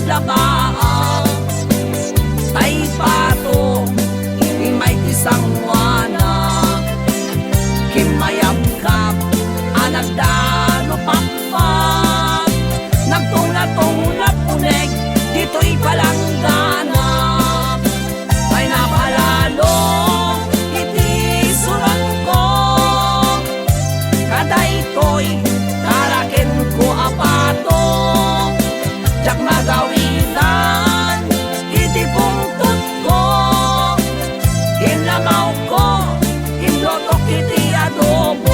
aglabaang tay pato may tisang wana kimayam kap anagdano pakpak nagtong na punek dito'y palanggana ay napalalo iti surat ko kaday ko'y tarakin ko apato jak magawitan iti pungtot ko inlamaw ko inlotok iti adobo.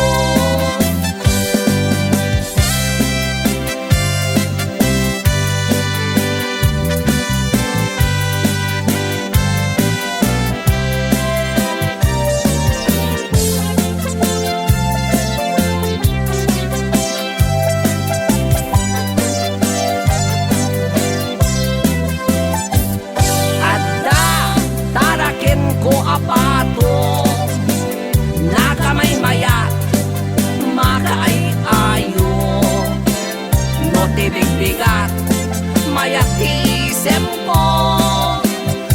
Apato nakamay mayat makaay ayo no tibig-bigat mayat isem ko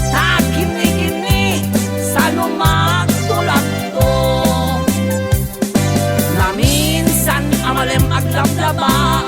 takini-kini sa lumagtulak ko na minsan amalem aglabdaba